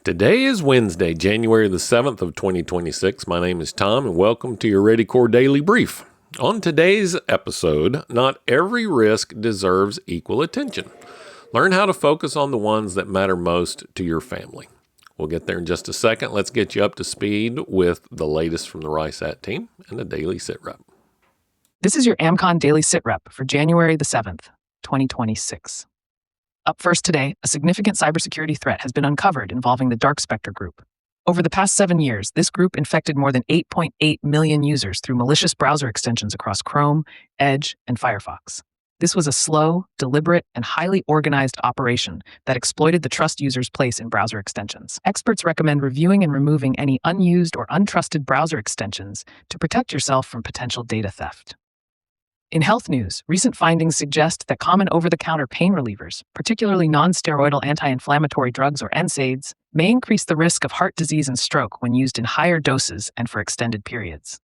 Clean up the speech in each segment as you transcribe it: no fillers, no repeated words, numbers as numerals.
Today is Wednesday, January the 7th of 2026. My name is Tom, and welcome to your ReadyCore Daily Brief. On today's episode, not every risk deserves equal attention. Learn how to focus on the ones that matter most to your family. We'll get there in just a second. Let's get you up to speed with the latest from the RISAT team and the Daily Sit Rep. This is your AmCon Daily Sit Rep for January the 7th, 2026. Up first today, a significant cybersecurity threat has been uncovered involving the Dark Spectre group. Over the past 7 years, this group infected more than 8.8 million users through malicious browser extensions across Chrome, Edge, and Firefox. This was a slow, deliberate, and highly organized operation that exploited the trust users place in browser extensions. Experts recommend reviewing and removing any unused or untrusted browser extensions to protect yourself from potential data theft. In health news, recent findings suggest that common over-the-counter pain relievers, particularly non-steroidal anti-inflammatory drugs or NSAIDs, may increase the risk of heart disease and stroke when used in higher doses and for extended periods.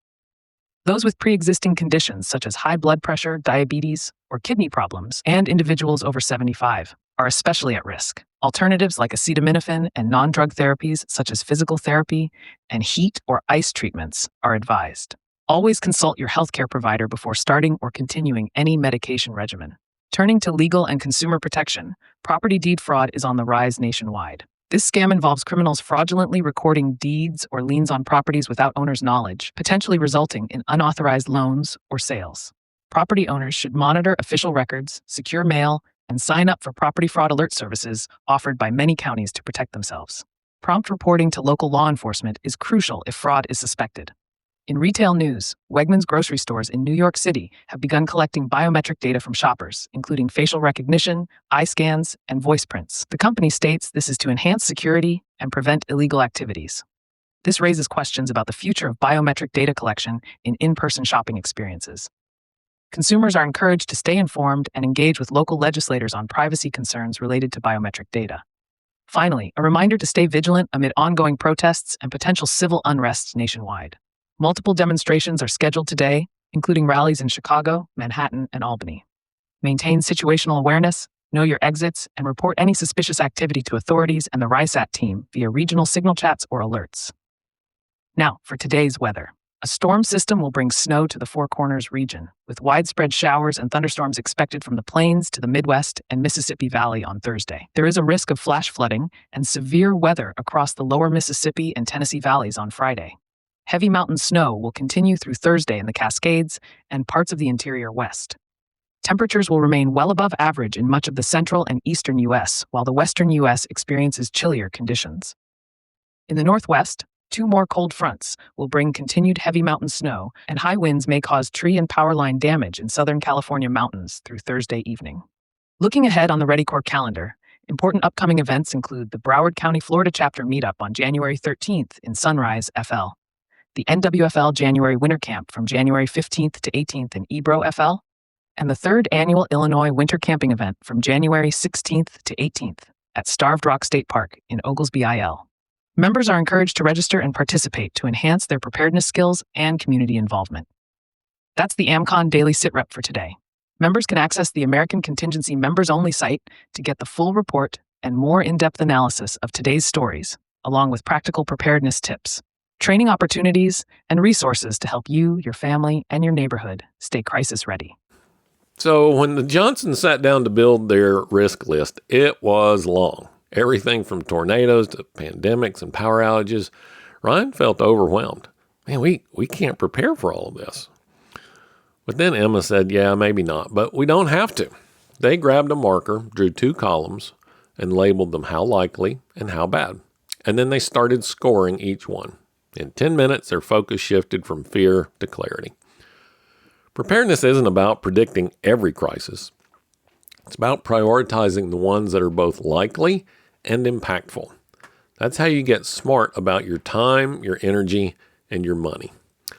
Those with pre-existing conditions such as high blood pressure, diabetes, or kidney problems, and individuals over 75 are especially at risk. Alternatives like acetaminophen and non-drug therapies such as physical therapy and heat or ice treatments are advised. Always consult your healthcare provider before starting or continuing any medication regimen. Turning to legal and consumer protection, property deed fraud is on the rise nationwide. This scam involves criminals fraudulently recording deeds or liens on properties without owners' knowledge, potentially resulting in unauthorized loans or sales. Property owners should monitor official records, secure mail, and sign up for property fraud alert services offered by many counties to protect themselves. Prompt reporting to local law enforcement is crucial if fraud is suspected. In retail news, Wegmans grocery stores in New York City have begun collecting biometric data from shoppers, including facial recognition, eye scans, and voice prints. The company states this is to enhance security and prevent illegal activities. This raises questions about the future of biometric data collection in in-person shopping experiences. Consumers are encouraged to stay informed and engage with local legislators on privacy concerns related to biometric data. Finally, a reminder to stay vigilant amid ongoing protests and potential civil unrest nationwide. Multiple demonstrations are scheduled today, including rallies in Chicago, Manhattan, and Albany. Maintain situational awareness, know your exits, and report any suspicious activity to authorities and the RISAT team via regional signal chats or alerts. Now, for today's weather. A storm system will bring snow to the Four Corners region, with widespread showers and thunderstorms expected from the plains to the Midwest and Mississippi Valley on Thursday. There is a risk of flash flooding and severe weather across the lower Mississippi and Tennessee valleys on Friday. Heavy mountain snow will continue through Thursday in the Cascades and parts of the interior West. Temperatures will remain well above average in much of the central and eastern U.S., while the western U.S. experiences chillier conditions. In the Northwest, 2 more cold fronts will bring continued heavy mountain snow, and high winds may cause tree and power line damage in Southern California mountains through Thursday evening. Looking ahead on the ReadyCore calendar, important upcoming events include the Broward County, Florida chapter meetup on January 13th in Sunrise, FL. The NWFL January Winter Camp from January 15th to 18th in Ebro, FL, and the 3rd Annual Illinois Winter Camping Event from January 16th to 18th at Starved Rock State Park in Oglesby, IL. Members are encouraged to register and participate to enhance their preparedness skills and community involvement. That's the AmCon Daily Sit Rep for today. Members can access the American Contingency Members-Only site to get the full report and more in-depth analysis of today's stories, along with practical preparedness tips, training opportunities, and resources to help you, your family, and your neighborhood stay crisis ready. So when the Johnsons sat down to build their risk list, it was long. Everything from tornadoes to pandemics and power outages. Ryan felt overwhelmed. Man, we can't prepare for all of this. But then Emma said, yeah, maybe not, but we don't have to. They grabbed a marker, drew 2 columns, and labeled them how likely and how bad. And then they started scoring each one. In 10 minutes, their focus shifted from fear to clarity. Preparedness isn't about predicting every crisis. It's about prioritizing the ones that are both likely and impactful. That's how you get smart about your time, your energy, and your money.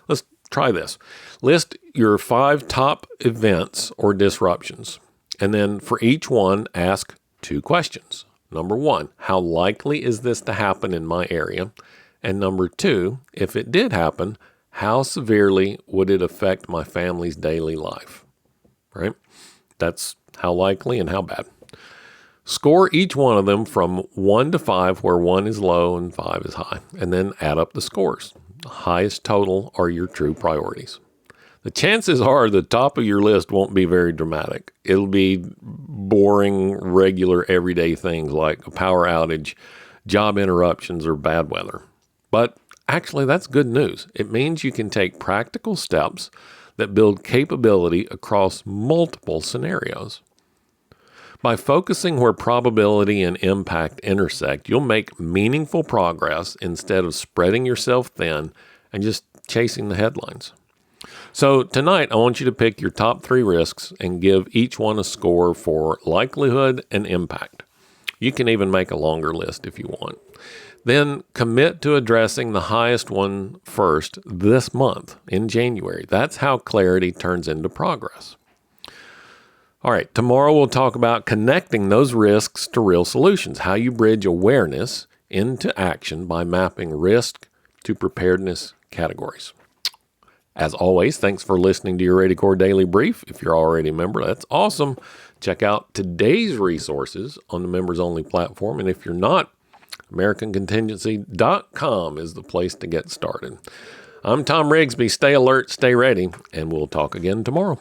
Let's try this. List your 5 top events or disruptions, and then for each one, ask 2 questions. Number 1, how likely is this to happen in my area? And number 2, if it did happen, how severely would it affect my family's daily life? Right? That's how likely and how bad. Score each one of them from 1 to 5, where 1 is low and 5 is high, and then add up the scores. The highest total are your true priorities. The chances are the top of your list won't be very dramatic. It'll be boring, regular, everyday things like a power outage, job interruptions, or bad weather. But actually, that's good news. It means you can take practical steps that build capability across multiple scenarios. By focusing where probability and impact intersect, you'll make meaningful progress instead of spreading yourself thin and just chasing the headlines. So tonight, I want you to pick your top 3 risks and give each one a score for likelihood and impact. You can even make a longer list if you want. Then commit to addressing the highest one first this month in January. That's how clarity turns into progress. All right, tomorrow we'll talk about connecting those risks to real solutions, how you bridge awareness into action by mapping risk to preparedness categories. As always, thanks for listening to your ReadyCore Daily Brief. If you're already a member, that's awesome. Check out today's resources on the members-only platform. And if you're not, AmericanContingency.com is the place to get started. I'm Tom Rigsby. Stay alert, stay ready, and we'll talk again tomorrow.